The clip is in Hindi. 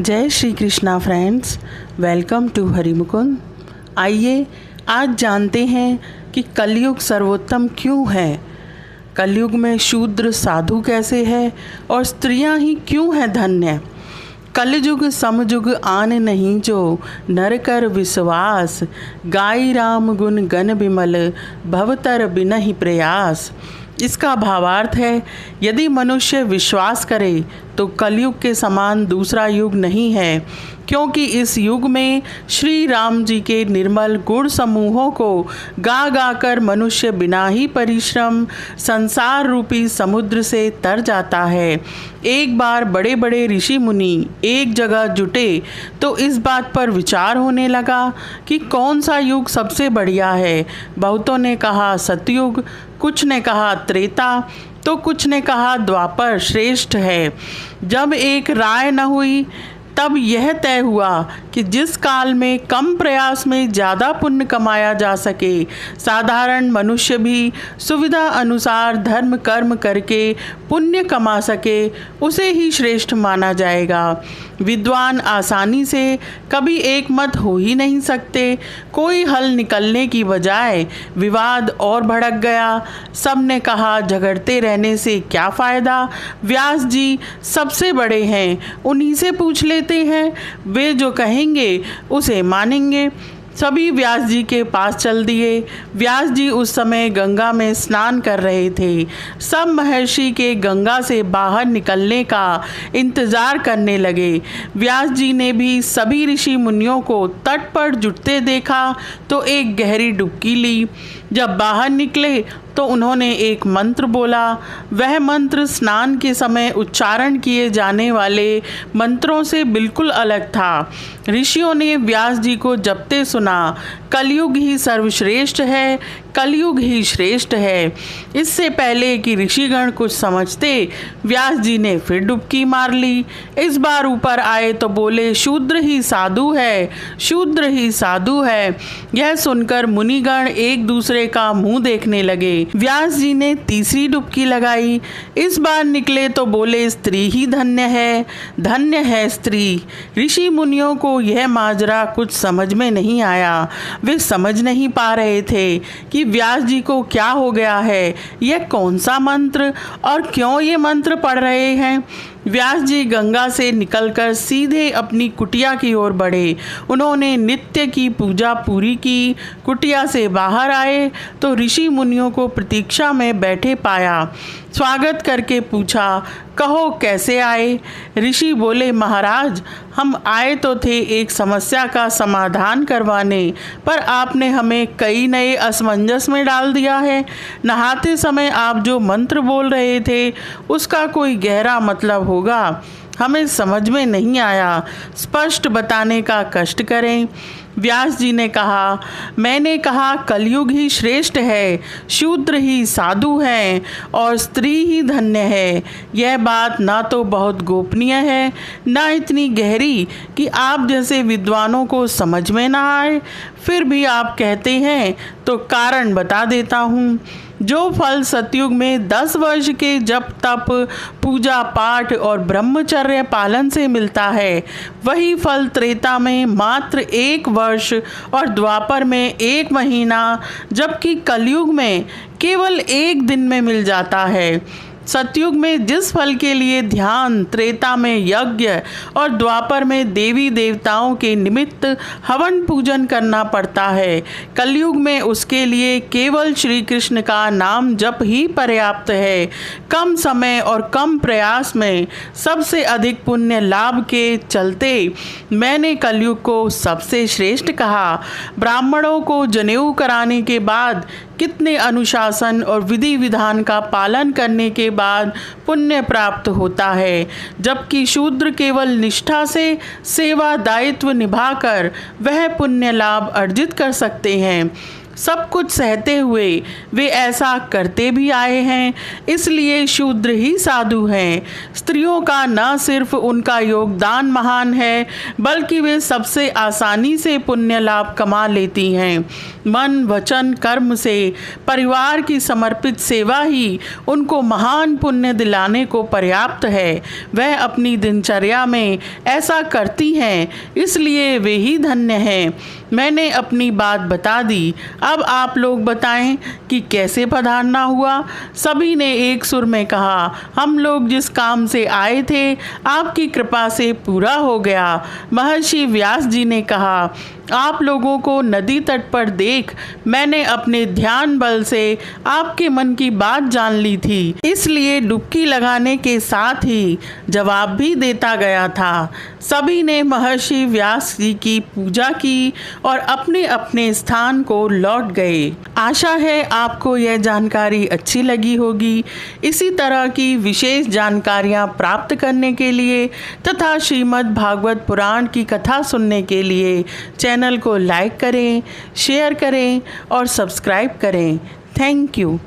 जय Shri Krishna friends, welcome to Harimukund. आइए आज जानते हैं कि कलयुग सर्वोत्तम क्यों है, कलयुग में शूद्र साधु कैसे है और स्त्रियां ही क्यों हैं धन्य। कलयुग समयुग आन नहीं जो नर कर विश्वास, गाई राम गुण गण बिमल भवतर बिनहि प्रयास। इसका भावार्थ है, यदि मनुष्य विश्वास करे तो कलयुग के समान दूसरा युग नहीं है, क्योंकि इस युग में श्री राम जी के निर्मल गुण समूहों को गा गा कर मनुष्य बिना ही परिश्रम संसार रूपी समुद्र से तर जाता है। एक बार बड़े बड़े ऋषि मुनि एक जगह जुटे तो इस बात पर विचार होने लगा कि कौन सा युग सबसे बढ़िया है। बहुतों ने कहा सतयुग, कुछ ने कहा त्रेता, तो कुछ ने कहा द्वापर श्रेष्ठ है। जब एक राय न हुई तब यह तय हुआ कि जिस काल में कम प्रयास में ज़्यादा पुण्य कमाया जा सके, साधारण मनुष्य भी सुविधा अनुसार धर्म कर्म करके पुण्य कमा सके, उसे ही श्रेष्ठ माना जाएगा। विद्वान आसानी से कभी एक मत हो ही नहीं सकते। कोई हल निकलने की बजाय विवाद और भड़क गया। सब ने कहा झगड़ते रहने से क्या फ़ायदा, व्यास जी सबसे बड़े हैं, उन्हीं से पूछ लेते हैं, वे जो कहेंगे उसे मानेंगे। सभी व्यास जी के पास चल दिए। व्यास जी उस समय गंगा में स्नान कर रहे थे। सब महर्षि के गंगा से बाहर निकलने का इंतज़ार करने लगे। व्यास जी ने भी सभी ऋषि मुनियों को तट पर जुटते देखा तो एक गहरी डुबकी ली। जब बाहर निकले तो उन्होंने एक मंत्र बोला। वह मंत्र स्नान के समय उच्चारण किए जाने वाले मंत्रों से बिल्कुल अलग था। ऋषियों ने व्यास जी को जपते सुना, कलयुग ही सर्वश्रेष्ठ है, कलयुग ही श्रेष्ठ है। इससे पहले कि ऋषिगण कुछ समझते, व्यास जी ने फिर डुबकी मार ली। इस बार ऊपर आए तो बोले शूद्र ही साधु है, शूद्र ही साधु है। यह सुनकर मुनिगण एक दूसरे का मुंह देखने लगे। व्यास जी ने तीसरी डुबकी लगाई। इस बार निकले तो बोले स्त्री ही धन्य है स्त्री। ऋषि मुनियों को यह माजरा कुछ समझ में नहीं आया। वे समझ नहीं पा रहे थे कि व्यास जी को क्या हो गया है, यह कौन सा मंत्र और क्यों ये मंत्र पढ़ रहे हैं। व्यास जी गंगा से निकलकर सीधे अपनी कुटिया की ओर बढ़े। उन्होंने नित्य की पूजा पूरी की। कुटिया से बाहर आए तो ऋषि मुनियों को प्रतीक्षा में बैठे पाया। स्वागत करके पूछा, कहो कैसे आए। ऋषि बोले, महाराज हम आए तो थे एक समस्या का समाधान करवाने, पर आपने हमें कई नए असमंजस में डाल दिया है। नहाते समय आप जो मंत्र बोल रहे थे उसका कोई गहरा मतलब होगा, हमें समझ में नहीं आया, स्पष्ट बताने का कष्ट करें। व्यास जी ने कहा, मैंने कहा कलयुग ही श्रेष्ठ है, शूद्र ही साधु हैं और स्त्री ही धन्य है। यह बात ना तो बहुत गोपनीय है, ना इतनी गहरी कि आप जैसे विद्वानों को समझ में ना आए। फिर भी आप कहते हैं तो कारण बता देता हूँ। जो फल सतयुग में 10 वर्ष के जप तप पूजा पाठ और ब्रह्मचर्य पालन से मिलता है, वही फल त्रेता में मात्र 1 वर्ष और द्वापर में 1 महीना, जबकि कलयुग में केवल 1 दिन में मिल जाता है। सतयुग में जिस फल के लिए ध्यान, त्रेता में यज्ञ और द्वापर में देवी देवताओं के निमित्त हवन पूजन करना पड़ता है, कलयुग में उसके लिए केवल श्री कृष्ण का नाम जप ही पर्याप्त है। कम समय और कम प्रयास में सबसे अधिक पुण्य लाभ के चलते मैंने कलयुग को सबसे श्रेष्ठ कहा। ब्राह्मणों को जनेऊ कराने के बाद कितने अनुशासन और विधि विधान का पालन करने के बाद पुण्य प्राप्त होता है, जबकि शूद्र केवल निष्ठा से सेवा दायित्व निभाकर वह पुण्य लाभ अर्जित कर सकते हैं। सब कुछ सहते हुए वे ऐसा करते भी आए हैं, इसलिए शूद्र ही साधु हैं। स्त्रियों का न सिर्फ उनका योगदान महान है, बल्कि वे सबसे आसानी से पुण्य लाभ कमा लेती हैं। मन वचन कर्म से परिवार की समर्पित सेवा ही उनको महान पुण्य दिलाने को पर्याप्त है। वह अपनी दिनचर्या में ऐसा करती हैं, इसलिए वे ही धन्य हैं। मैंने अपनी बात बता दी, अब आप लोग बताएं कि कैसे पधारना हुआ। सभी ने एक सुर में कहा, हम लोग जिस काम से आए थे आपकी कृपा से पूरा हो गया। महर्षि व्यास जी ने कहा, आप लोगों को नदी तट पर देख मैंने अपने ध्यान बल से आपके मन की बात जान ली थी, इसलिए डुबकी लगाने के साथ ही जवाब भी देता गया था। सभी ने महर्षि व्यास जी की पूजा की और अपने अपने स्थान को लौट गए। आशा है आपको यह जानकारी अच्छी लगी होगी। इसी तरह की विशेष जानकारियाँ प्राप्त करने के लिए तथा श्रीमद् भागवत पुराण की कथा सुनने के लिए चैनल को लाइक करें, शेयर करें और सब्सक्राइब करें। Thank you.